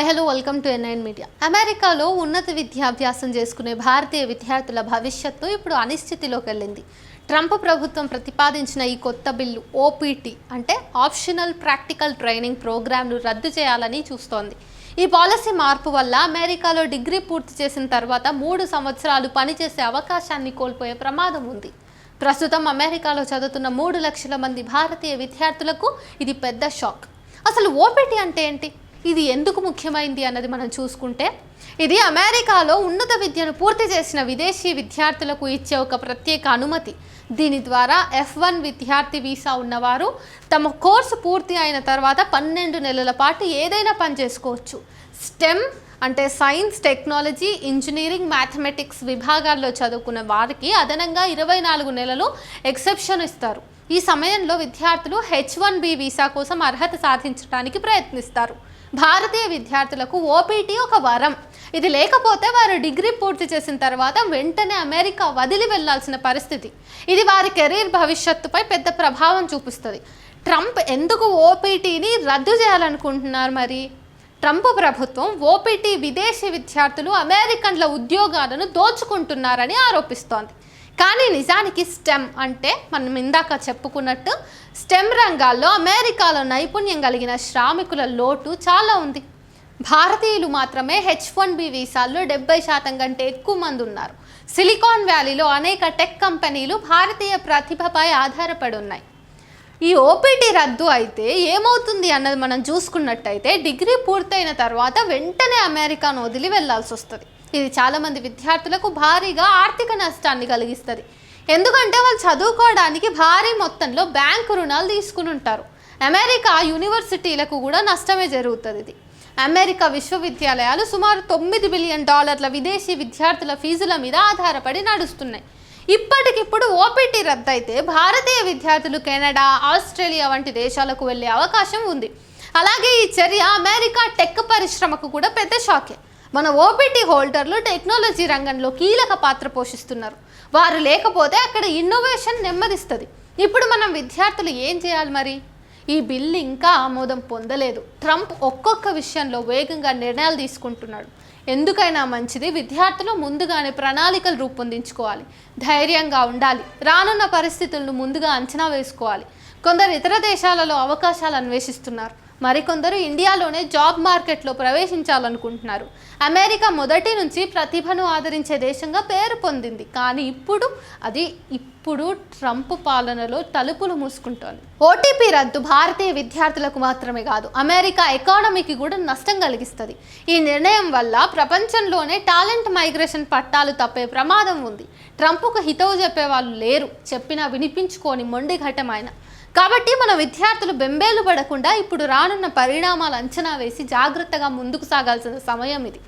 Hi hello welcome to NIN media. అమెరికాలో ఉన్నత విద్యాభ్యాసం చేసుకునే భారతీయ విద్యార్థుల భవిష్యత్తు ఇప్పుడు అనిశ్చితిలోకి వెళ్ళింది. ట్రంప్ ప్రభుత్వం ప్రతిపాదించిన ఈ కొత్త బిల్లు ఓపీటీ అంటే ఆప్షనల్ ప్రాక్టికల్ ట్రైనింగ్ ప్రోగ్రాంను రద్దు చేయాలని చూస్తోంది. ఈ పాలసీ మార్పు వల్ల అమెరికాలో డిగ్రీ పూర్తి చేసిన తర్వాత 3 సంవత్సరాలు పనిచేసే అవకాశాన్ని కోల్పోయే ప్రమాదం ఉంది. ప్రస్తుతం అమెరికాలో చదువుతున్న 3 లక్షల మంది భారతీయ విద్యార్థులకు ఇది పెద్ద షాక్. అసలు ఓపీటీ అంటే ఏంటి, ఇది ఎందుకు ముఖ్యమైంది అన్నది మనం చూసుకుంటే, ఇది అమెరికాలో ఉన్నత విద్యను పూర్తి చేసిన విదేశీ విద్యార్థులకు ఇచ్చే ఒక ప్రత్యేక అనుమతి. దీని ద్వారా F1 విద్యార్థి వీసా ఉన్నవారు తమ కోర్సు పూర్తి అయిన తర్వాత 12 నెలల పాటు ఏదైనా పని చేసుకోవచ్చు. స్టెమ్ అంటే సైన్స్, టెక్నాలజీ, ఇంజనీరింగ్, మ్యాథమెటిక్స్ విభాగాల్లో చదువుకున్న వారికి అదనంగా 24 నెలలు ఎక్సెప్షన్ ఇస్తారు. ఈ సమయంలో విద్యార్థులు H1B వీసా కోసం అర్హత సాధించడానికి ప్రయత్నిస్తారు. భారతీయ విద్యార్థులకు ఓపీటీ ఒక వరం. ఇది లేకపోతే వారు డిగ్రీ పూర్తి చేసిన తర్వాత వెంటనే అమెరికా వదిలి వెళ్లాల్సిన పరిస్థితి. ఇది వారి కెరీర్ భవిష్యత్తుపై పెద్ద ప్రభావం చూపిస్తుంది. ట్రంప్ ఎందుకు ఓపీటీని రద్దు చేయాలనుకుంటున్నారు? మరి ట్రంప్ ప్రభుత్వం ఓపీటీ విదేశీ విద్యార్థులు అమెరికన్ల ఉద్యోగాలను దోచుకుంటున్నారని ఆరోపిస్తోంది. కానీ నిజానికి స్టెమ్ అంటే మనం ఇందాక చెప్పుకున్నట్టు స్టెమ్ రంగాల్లో అమెరికాలో నైపుణ్యం కలిగిన శ్రామికుల లోటు చాలా ఉంది. భారతీయులు మాత్రమే H1B వీసాల్లో 70% కంటే ఎక్కువ మంది ఉన్నారు. సిలికాన్ వ్యాలీలో అనేక టెక్ కంపెనీలు భారతీయ ప్రతిభపై ఆధారపడి ఉన్నాయి. ఈ ఓపీటీ రద్దు అయితే ఏమవుతుంది అన్నది మనం చూసుకున్నట్టయితే, డిగ్రీ పూర్తయిన తర్వాత వెంటనే అమెరికాను వదిలి వెళ్లాల్సి వస్తుంది. ఇది చాలామంది విద్యార్థులకు భారీగా ఆర్థిక నష్టాన్ని కలిగిస్తుంది. ఎందుకంటే వాళ్ళు చదువుకోవడానికి భారీ మొత్తంలో బ్యాంకు రుణాలు తీసుకుని ఉంటారు. అమెరికా యూనివర్సిటీలకు కూడా నష్టమే జరుగుతుంది. ఇది అమెరికా విశ్వవిద్యాలయాలు సుమారు $9 బిలియన్ విదేశీ విద్యార్థుల ఫీజుల మీద ఆధారపడి నడుస్తున్నాయి. ఇప్పటికిప్పుడు ఓపీటీ రద్దయితే భారతీయ విద్యార్థులు కెనడా, ఆస్ట్రేలియా వంటి దేశాలకు వెళ్ళే అవకాశం ఉంది. అలాగే ఈ చర్య అమెరికా టెక్ పరిశ్రమకు కూడా పెద్ద షాకే. మన ఓపీటీ హోల్డర్లు టెక్నాలజీ రంగంలో కీలక పాత్ర పోషిస్తున్నారు. వారు లేకపోతే అక్కడ ఇన్నోవేషన్ నెమ్మదిస్తుంది. ఇప్పుడు మనం విద్యార్థులు ఏం చేయాలి? మరి ఈ బిల్లు ఇంకా ఆమోదం పొందలేదు. ట్రంప్ ఒక్కొక్క విషయంలో వేగంగా నిర్ణయాలు తీసుకుంటున్నాడు. ఎందుకైనా మంచిది, విద్యార్థులు ముందుగానే ప్రణాళికలు రూపొందించుకోవాలి, ధైర్యంగా ఉండాలి, రానున్న పరిస్థితులను ముందుగా అంచనా వేసుకోవాలి. కొందరు ఇతర దేశాలలో అవకాశాలు అన్వేషిస్తున్నారు, మరికొందరు ఇండియాలోనే జాబ్ మార్కెట్లో ప్రవేశించాలనుకుంటున్నారు. అమెరికా మొదటి నుంచి ప్రతిభను ఆదరించే దేశంగా పేరు పొందింది. కానీ ఇప్పుడు ట్రంప్ పాలనలో తలుపులు మూసుకుంటోంది. ఓటీపీ రద్దు భారతీయ విద్యార్థులకు మాత్రమే కాదు, అమెరికా ఎకానమీకి కూడా నష్టం కలిగిస్తుంది. ఈ నిర్ణయం వల్ల ప్రపంచంలోనే టాలెంట్ మైగ్రేషన్ పట్టాలు తప్పే ప్రమాదం ఉంది. ట్రంప్కు హితవు చెప్పే వాళ్ళు లేరు, చెప్పినా వినిపించుకొని మొండి ఘటమైన. కాబట్టి మన విద్యార్థులు బెంబేలు పడకుండా ఇప్పుడు రానున్న పరిణామాలు అంచనా వేసి జాగ్రత్తగా ముందుకు సాగాల్సిన సమయం ఇది.